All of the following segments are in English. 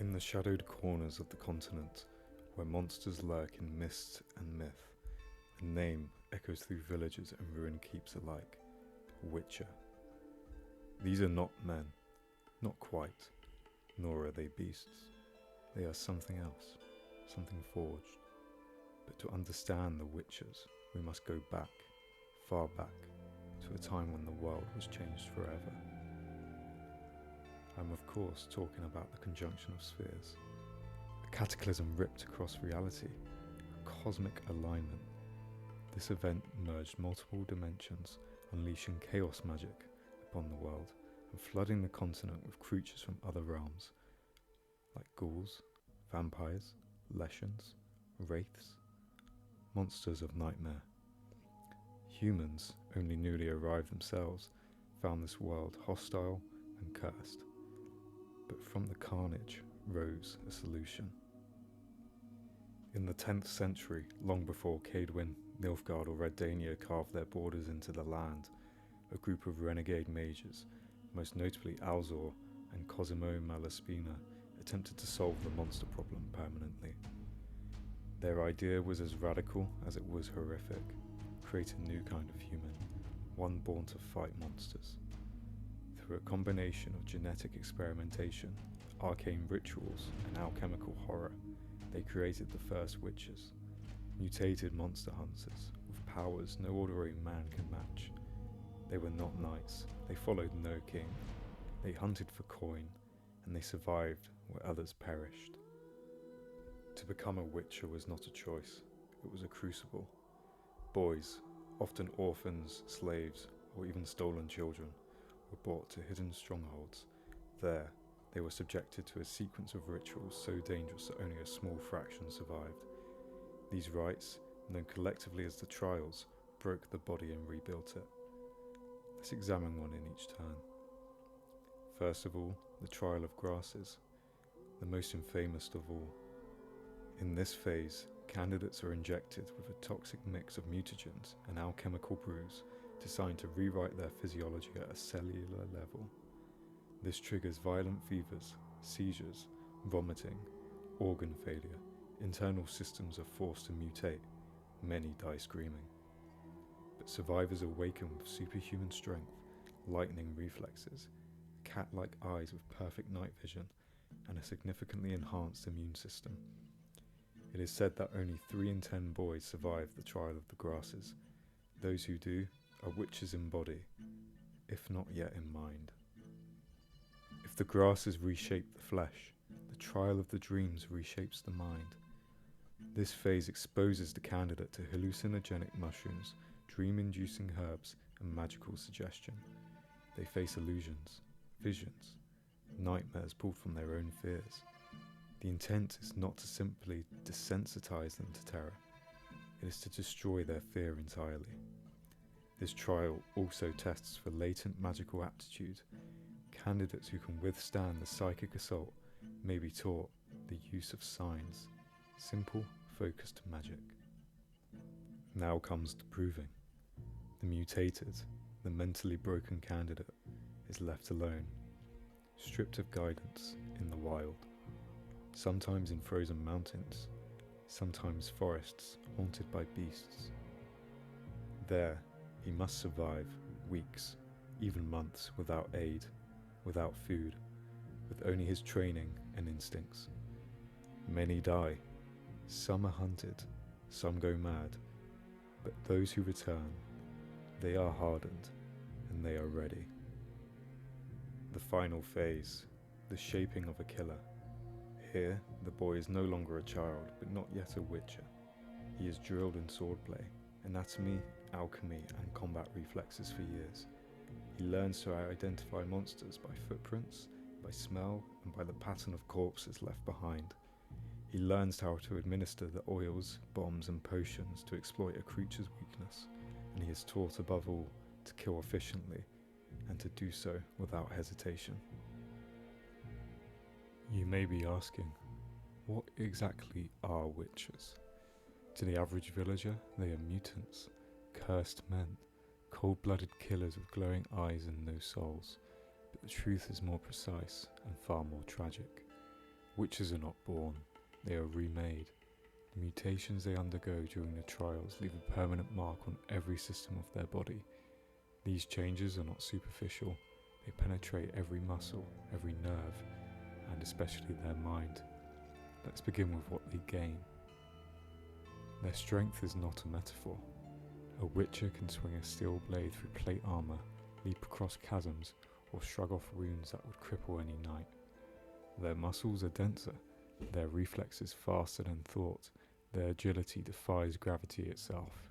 In the shadowed corners of the continent, where monsters lurk in mist and myth, a name echoes through villages and ruined keeps alike: Witcher. These are not men, not quite, nor are they beasts. They are something else, something forged. But to understand the Witchers, we must go back, far back, to a time when the world was changed forever. I'm of course talking about the conjunction of spheres, a cataclysm ripped across reality, a cosmic alignment. This event merged multiple dimensions, unleashing chaos magic upon the world and flooding the continent with creatures from other realms, like ghouls, vampires, leshens, wraiths, monsters of nightmare. Humans, only newly arrived themselves, found this world hostile and cursed. But from the carnage rose a solution. In the 10th century, long before Cadwyn, Nilfgaard or Redania carved their borders into the land, a group of renegade mages, most notably Alzor and Cosimo Malaspina, attempted to solve the monster problem permanently. Their idea was as radical as it was horrific: create a new kind of human, one born to fight monsters. Through a combination of genetic experimentation, arcane rituals, and alchemical horror, they created the first witches, mutated monster hunters with powers no ordinary man can match. They were not knights, they followed no king, they hunted for coin, and they survived where others perished. To become a witcher was not a choice, it was a crucible. Boys, often orphans, slaves, or even stolen children, were brought to hidden strongholds. There, they were subjected to a sequence of rituals so dangerous that only a small fraction survived. These rites, known collectively as the trials, broke the body and rebuilt it. Let's examine one in each turn. First of all, the trial of grasses, the most infamous of all. In this phase, candidates are injected with a toxic mix of mutagens and alchemical brews designed to rewrite their physiology at a cellular level. This triggers violent fevers, seizures, vomiting, organ failure. Internal systems are forced to mutate. Many die screaming. But survivors awaken with superhuman strength, lightning reflexes, cat-like eyes with perfect night vision, and a significantly enhanced immune system. It is said that only 3 in 10 boys survive the trial of the grasses. Those who do are witches in body, if not yet in mind. If the grasses reshape the flesh, the trial of the dreams reshapes the mind. This phase exposes the candidate to hallucinogenic mushrooms, dream-inducing herbs, and magical suggestion. They face illusions, visions, nightmares pulled from their own fears. The intent is not to simply desensitize them to terror, it is to destroy their fear entirely. This trial also tests for latent magical aptitude. Candidates who can withstand the psychic assault may be taught the use of signs, simple, focused magic. Now comes the proving. The mutated, the mentally broken candidate is left alone, stripped of guidance in the wild. Sometimes in frozen mountains, sometimes forests haunted by beasts. There, he must survive weeks, even months without aid, without food, with only his training and instincts. Many die, some are hunted, some go mad, but those who return, they are hardened and they are ready. The final phase, the shaping of a killer. Here, the boy is no longer a child, but not yet a witcher. He is drilled in swordplay, anatomy, alchemy, and combat reflexes for years. He learns to identify monsters by footprints, by smell, and by the pattern of corpses left behind. He learns how to administer the oils, bombs, and potions to exploit a creature's weakness, and he is taught above all to kill efficiently, and to do so without hesitation. You may be asking, what exactly are witches? To the average villager, they are mutants, cursed men, cold-blooded killers with glowing eyes and no souls. But the truth is more precise and far more tragic. Witches are not born, they are remade. The mutations they undergo during the trials leave a permanent mark on every system of their body. These changes are not superficial, they penetrate every muscle, every nerve, and especially their mind. Let's begin with what they gain. Their strength is not a metaphor. A witcher can swing a steel blade through plate armor, leap across chasms, or shrug off wounds that would cripple any knight. Their muscles are denser, their reflexes faster than thought, their agility defies gravity itself.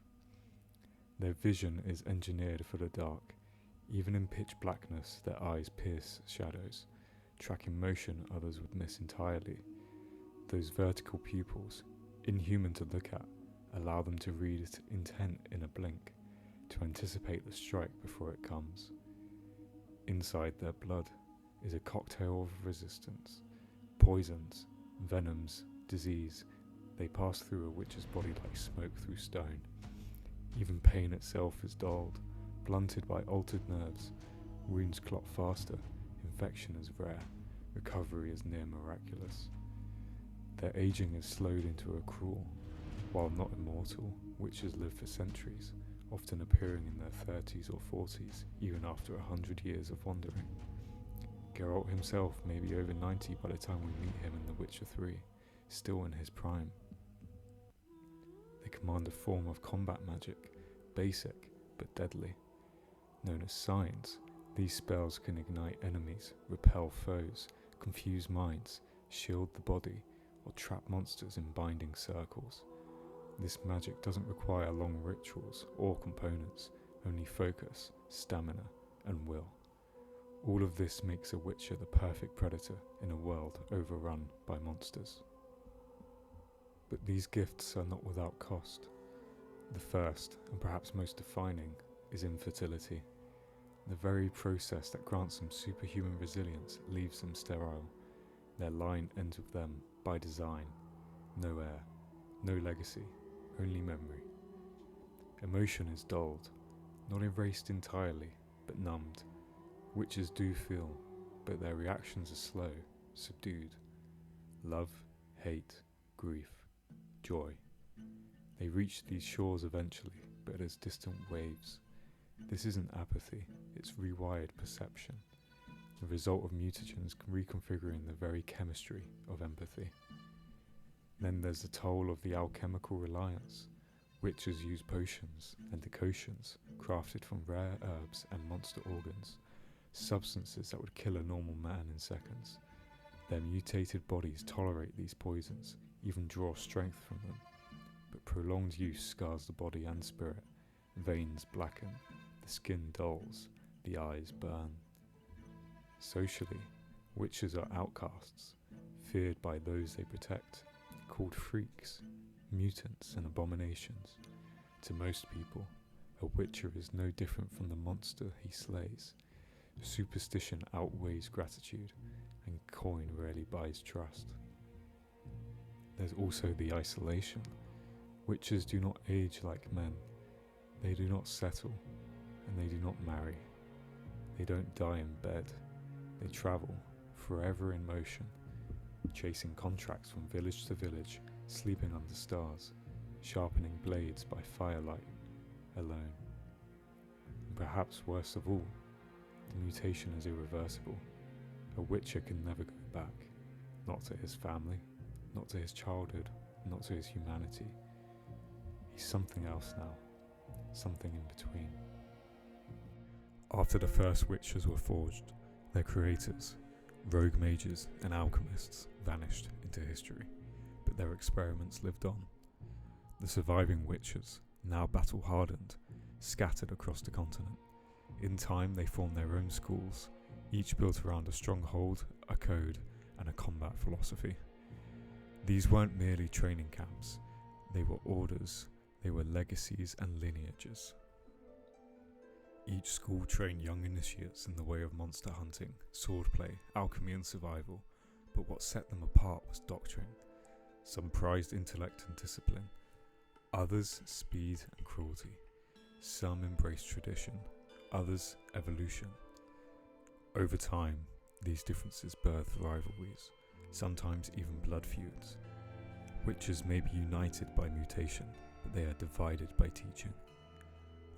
Their vision is engineered for the dark. Even in pitch blackness, their eyes pierce shadows, tracking motion others would miss entirely. Those vertical pupils, inhuman to look at, allow them to read intent in a blink, to anticipate the strike before it comes. Inside their blood is a cocktail of resistance, poisons, venoms, disease. They pass through a witch's body like smoke through stone. Even pain itself is dulled, blunted by altered nerves. Wounds clot faster, infection is rare, recovery is near miraculous. Their aging is slowed into a crawl. While not immortal, witches live for centuries, often appearing in their 30s or 40s, even after 100 years of wandering. Geralt himself may be over 90 by the time we meet him in The Witcher 3, still in his prime. They command a form of combat magic, basic but deadly. Known as signs, these spells can ignite enemies, repel foes, confuse minds, shield the body, or trap monsters in binding circles. This magic doesn't require long rituals or components, only focus, stamina, and will. All of this makes a witcher the perfect predator in a world overrun by monsters. But these gifts are not without cost. The first, and perhaps most defining, is infertility. The very process that grants them superhuman resilience leaves them sterile. Their line ends with them by design. No heir, no legacy, only memory. Emotion is dulled, not erased entirely, but numbed. Witches do feel, but their reactions are slow, subdued. Love, hate, grief, joy. They reach these shores eventually, but as distant waves. This isn't apathy, it's rewired perception, the result of mutagens reconfiguring the very chemistry of empathy. Then there's the toll of the alchemical reliance. Witches use potions and decoctions crafted from rare herbs and monster organs, substances that would kill a normal man in seconds. Their mutated bodies tolerate these poisons, even draw strength from them, but prolonged use scars the body and spirit. Veins blacken, the skin dulls, the eyes burn. Socially, witches are outcasts, feared by those they protect, called freaks, mutants and abominations. To most people, a witcher is no different from the monster he slays. Superstition outweighs gratitude, and coin rarely buys trust. There's also the isolation. Witches do not age like men. They do not settle, and they do not marry. They don't die in bed. They travel, forever in motion, chasing contracts from village to village, sleeping under stars, sharpening blades by firelight, alone. And perhaps worst of all, the mutation is irreversible. A witcher can never go back, not to his family, not to his childhood, not to his humanity. He's something else now, something in between. After the first witchers were forged, their creators, rogue mages and alchemists, vanished into history, but their experiments lived on. The surviving witchers, now battle-hardened, scattered across the continent. In time, they formed their own schools, each built around a stronghold, a code, and a combat philosophy. These weren't merely training camps, they were orders, they were legacies and lineages. Each school trained young initiates in the way of monster hunting, swordplay, alchemy and survival, but what set them apart was doctrine. Some prized intellect and discipline, others speed and cruelty. Some embraced tradition, others evolution. Over time, these differences birthed rivalries, sometimes even blood feuds. Witches may be united by mutation, but they are divided by teaching.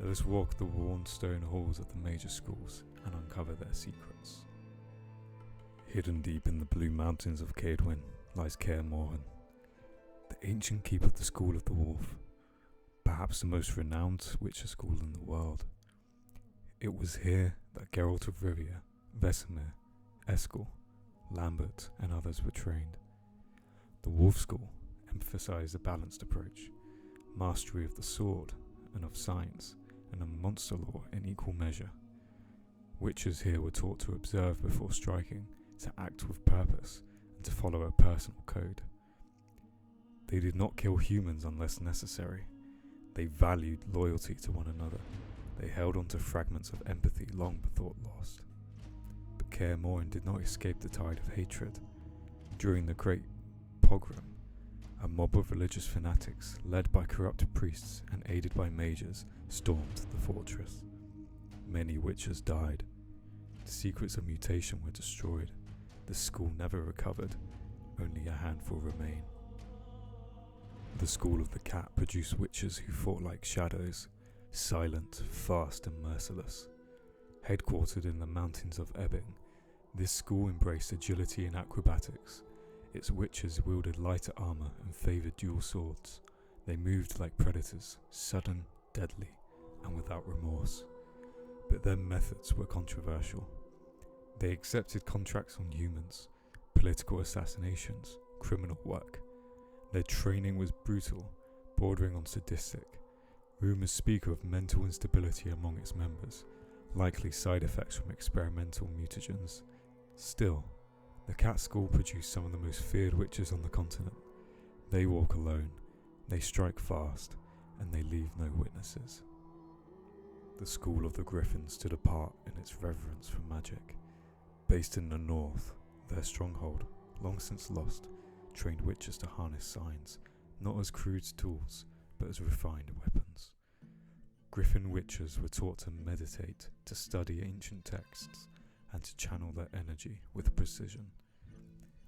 Let us walk the worn stone halls of the major schools and uncover their secrets. Hidden deep in the blue mountains of Caedwyn lies Caer Morhen, the ancient keep of the School of the Wolf, perhaps the most renowned witcher school in the world. It was here that Geralt of Rivia, Vesemir, Eskel, Lambert and others were trained. The Wolf School emphasized a balanced approach, mastery of the sword and of science, and a monster lore in equal measure. Witches here were taught to observe before striking, to act with purpose, and to follow a personal code. They did not kill humans unless necessary. They valued loyalty to one another. They held on to fragments of empathy long thought lost. But Caer Morhen did not escape the tide of hatred. During the Great Pogrom, a mob of religious fanatics, led by corrupt priests and aided by mages, stormed the fortress. Many witches died. The secrets of mutation were destroyed. The school never recovered. Only a handful remain. The School of the Cat produced witches who fought like shadows, silent, fast and merciless. Headquartered in the mountains of Ebbing, this school embraced agility and acrobatics. Its witches wielded lighter armor and favored dual swords. They moved like predators, sudden, deadly, and without remorse. But their methods were controversial. They accepted contracts on humans, political assassinations, criminal work. Their training was brutal, bordering on sadistic. Rumors speak of mental instability among its members, likely side effects from experimental mutagens. Still, the Cat School produced some of the most feared witches on the continent. They walk alone, they strike fast, and they leave no witnesses. The School of the Griffin stood apart in its reverence for magic. Based in the north, their stronghold, long since lost, trained witches to harness signs, not as crude tools, but as refined weapons. Griffin witches were taught to meditate, to study ancient texts, and to channel their energy with precision.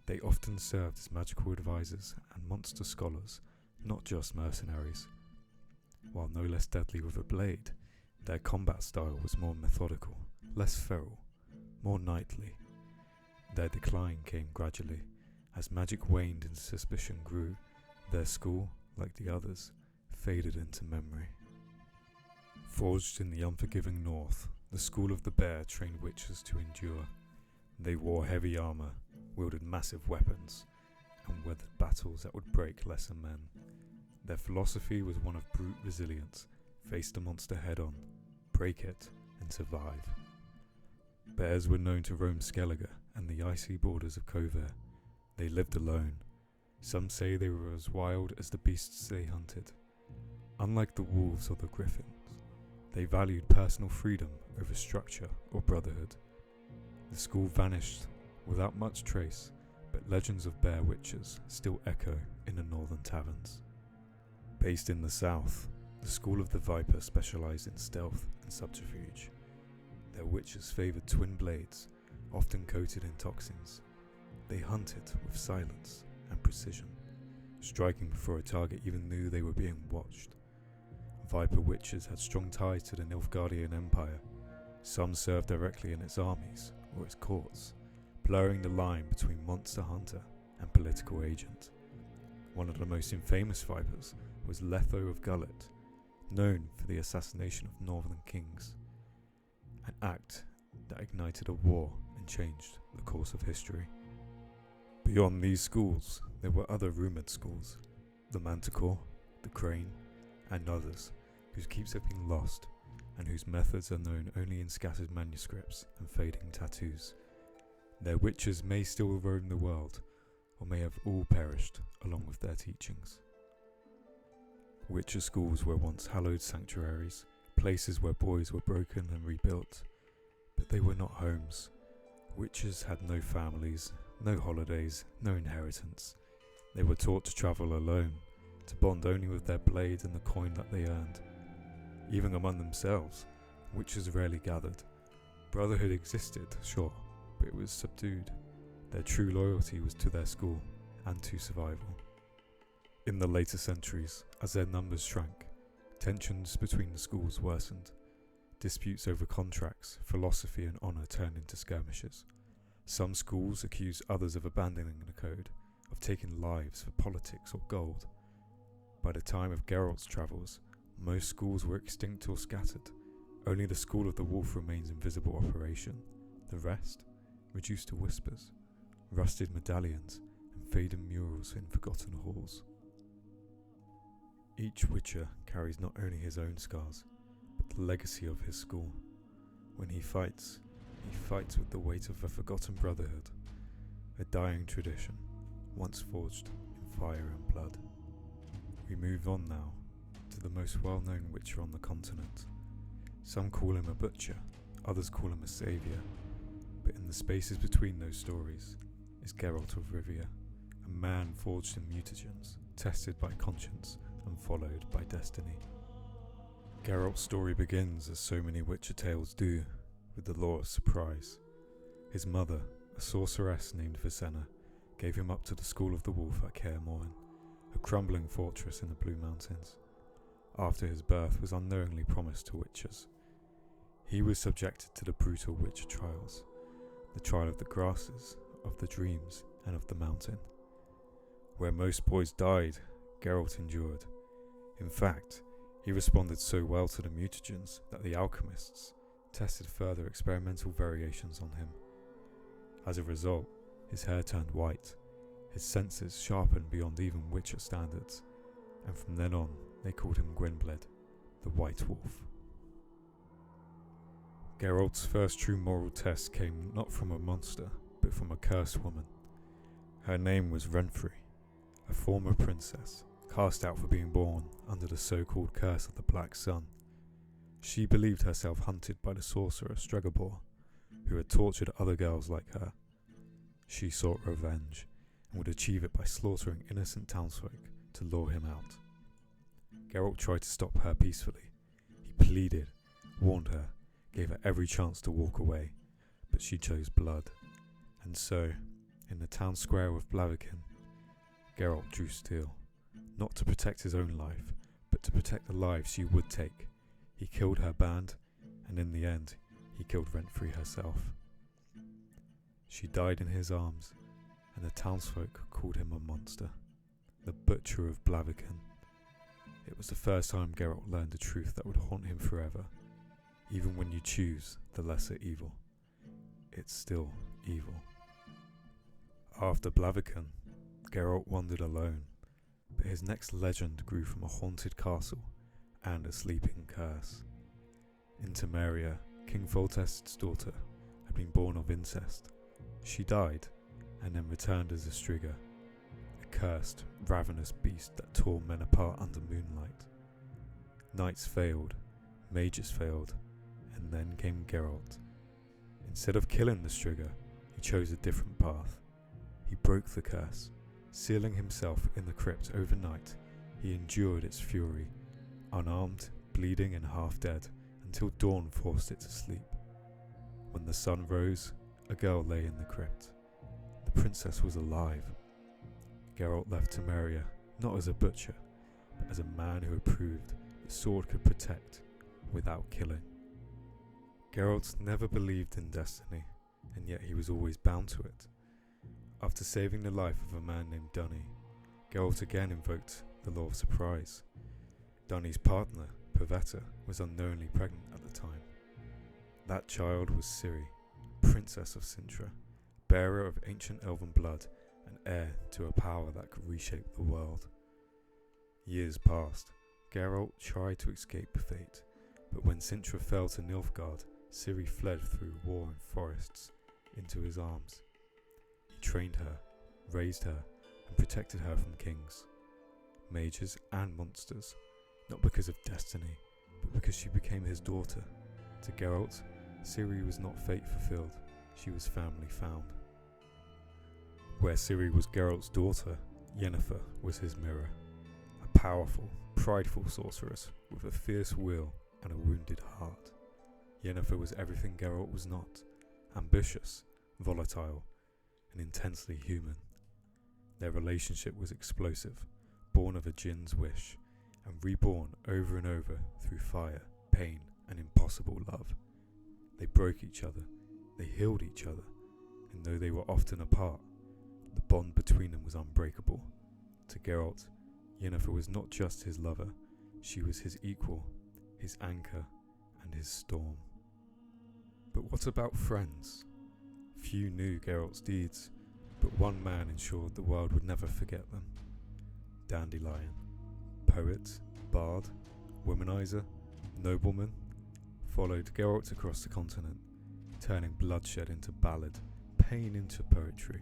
They often served as magical advisors and monster scholars, not just mercenaries. While no less deadly with a blade, their combat style was more methodical, less feral, more knightly. Their decline came gradually. As magic waned and suspicion grew, their school, like the others, faded into memory. Forged in the unforgiving north, the School of the Bear trained witches to endure. They wore heavy armor, wielded massive weapons, and weathered battles that would break lesser men. Their philosophy was one of brute resilience: face the monster head-on, break it, and survive. Bears were known to roam Skellige and the icy borders of Covert. They lived alone. Some say they were as wild as the beasts they hunted. Unlike the wolves or the griffins, they valued personal freedom over structure or brotherhood. The school vanished without much trace, but legends of bear witches still echo in the northern taverns. Based in the south, the School of the Viper specialized in stealth and subterfuge. Their witches favored twin blades, often coated in toxins. They hunted with silence and precision, striking before a target even knew they were being watched. Viper witches had strong ties to the Nilfgaardian Empire. Some served directly in its armies or its courts, blurring the line between monster hunter and political agent. One of the most infamous Vipers was Letho of Gullet, known for the assassination of northern kings, an act that ignited a war and changed the course of history. Beyond these schools, there were other rumoured schools, the Manticore, the Crane, and others, whose keeps have been lost, and whose methods are known only in scattered manuscripts and fading tattoos. Their witches may still roam the world, or may have all perished along with their teachings. Witcher schools were once hallowed sanctuaries, places where boys were broken and rebuilt, but they were not homes. Witches had no families, no holidays, no inheritance. They were taught to travel alone, to bond only with their blade and the coin that they earned. Even among themselves, witches rarely gathered. Brotherhood existed, sure, but it was subdued. Their true loyalty was to their school and to survival. In the later centuries, as their numbers shrank, tensions between the schools worsened. Disputes over contracts, philosophy and honour turned into skirmishes. Some schools accused others of abandoning the code, of taking lives for politics or gold. By the time of Geralt's travels, most schools were extinct or scattered. Only the School of the Wolf remains in visible operation. The rest, reduced to whispers, rusted medallions, and faded murals in forgotten halls. Each Witcher carries not only his own scars, but the legacy of his school. When he fights with the weight of a forgotten brotherhood, a dying tradition, once forged in fire and blood. We move on now to the most well-known Witcher on the continent. Some call him a butcher, others call him a saviour, but in the spaces between those stories is Geralt of Rivia, a man forged in mutagens, tested by conscience and followed by destiny. Geralt's story begins, as so many Witcher tales do, with the law of surprise. His mother, a sorceress named Vicenna, gave him up to the School of the Wolf at Kaer Morhen, a crumbling fortress in the Blue Mountains. After his birth was unknowingly promised to witchers. He was subjected to the brutal witcher trials, the trial of the grasses, of the dreams, and of the mountain. Where most boys died, Geralt endured. In fact, he responded so well to the mutagens that the alchemists tested further experimental variations on him. As a result, his hair turned white, his senses sharpened beyond even witcher standards, and from then on they called him Gwynblade, the White Wolf. Geralt's first true moral test came not from a monster, but from a cursed woman. Her name was Renfri, a former princess, cast out for being born under the so-called curse of the Black Sun. She believed herself hunted by the sorcerer Stregobor, who had tortured other girls like her. She sought revenge, and would achieve it by slaughtering innocent townsfolk to lure him out. Geralt tried to stop her peacefully. He pleaded, warned her, gave her every chance to walk away, but she chose blood. And so, in the town square of Blaviken, Geralt drew steel, not to protect his own life, but to protect the lives she would take. He killed her band, and in the end, he killed Renfri herself. She died in his arms, and the townsfolk called him a monster, the Butcher of Blaviken. It was the first time Geralt learned a truth that would haunt him forever. Even when you choose the lesser evil, it's still evil. After Blaviken, Geralt wandered alone, but his next legend grew from a haunted castle and a sleeping curse. In Temeria, King Foltest's daughter had been born of incest. She died, and then returned as a Striga, a cursed, ravenous beast that tore men apart under moonlight. Knights failed, mages failed, and then came Geralt. Instead of killing the Striga, he chose a different path. He broke the curse. Sealing himself in the crypt overnight, he endured its fury, unarmed, bleeding and half dead, until dawn forced it to sleep. When the sun rose, a girl lay in the crypt. The princess was alive. Geralt left Temeria, not as a butcher, but as a man who had proved the sword could protect without killing. Geralt never believed in destiny, and yet he was always bound to it. After saving the life of a man named Dunny, Geralt again invoked the law of surprise. Dunny's partner, Pavetta, was unknowingly pregnant at the time. That child was Ciri, Princess of Cintra, bearer of ancient elven blood and heir to a power that could reshape the world. Years passed. Geralt tried to escape fate, but when Cintra fell to Nilfgaard, Ciri fled through war and forests into his arms. He trained her, raised her, and protected her from kings, mages and monsters, not because of destiny, but because she became his daughter. To Geralt, Ciri was not fate fulfilled, she was family found. Where Ciri was Geralt's daughter, Yennefer was his mirror, a powerful, prideful sorceress with a fierce will and a wounded heart. Yennefer was everything Geralt was not, ambitious, volatile, and intensely human. Their relationship was explosive, born of a djinn's wish, and reborn over and over through fire, pain, and impossible love. They broke each other, they healed each other, and though they were often apart, the bond between them was unbreakable. To Geralt, Yennefer was not just his lover, she was his equal, his anchor, and his storm. But what about friends? Few knew Geralt's deeds, but one man ensured the world would never forget them. Dandelion, poet, bard, womanizer, nobleman, followed Geralt across the continent, turning bloodshed into ballad, pain into poetry.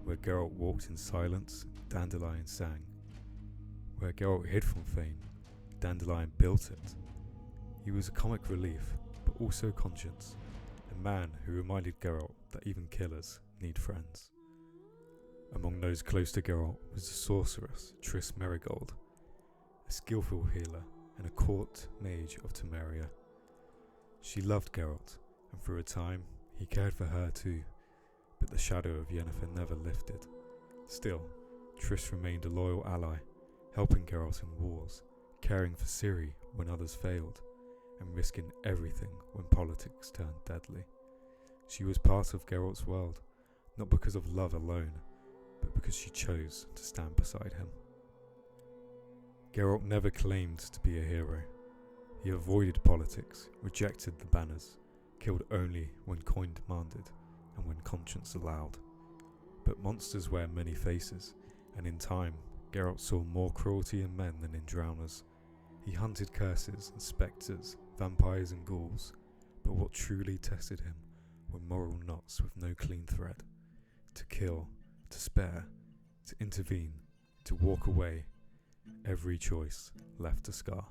Where Geralt walked in silence, Dandelion sang. Where Geralt hid from fame, Dandelion built it. He was a comic relief, but also conscience, a man who reminded Geralt that even killers need friends. Among those close to Geralt was the sorceress Triss Merigold, a skillful healer and a court mage of Temeria. She loved Geralt, and for a time he cared for her too, but the shadow of Yennefer never lifted. Still, Triss remained a loyal ally, helping Geralt in wars, caring for Ciri when others failed, and risking everything when politics turned deadly. She was part of Geralt's world, not because of love alone, but because she chose to stand beside him. Geralt never claimed to be a hero. He avoided politics, rejected the banners, killed only when coin demanded and when conscience allowed. But monsters wear many faces, and in time, Geralt saw more cruelty in men than in drowners. He hunted curses and spectres, vampires and ghouls, but what truly tested him were moral knots with no clean thread. To kill, to spare, to intervene, to walk away, every choice left a scar.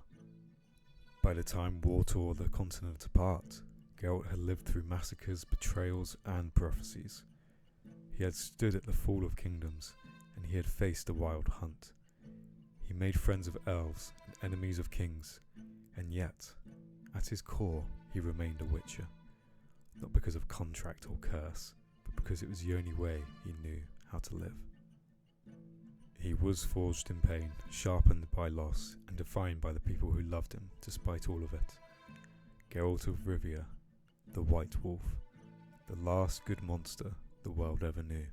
By the time war tore the continent apart, Geralt had lived through massacres, betrayals, and prophecies. He had stood at the fall of kingdoms, and he had faced a wild hunt. He made friends of elves and enemies of kings, and yet, at his core, he remained a witcher. Not because of contract or curse, but because it was the only way he knew how to live. He was forged in pain, sharpened by loss, and defined by the people who loved him despite all of it. Geralt of Rivia, the White Wolf, the last good monster the world ever knew.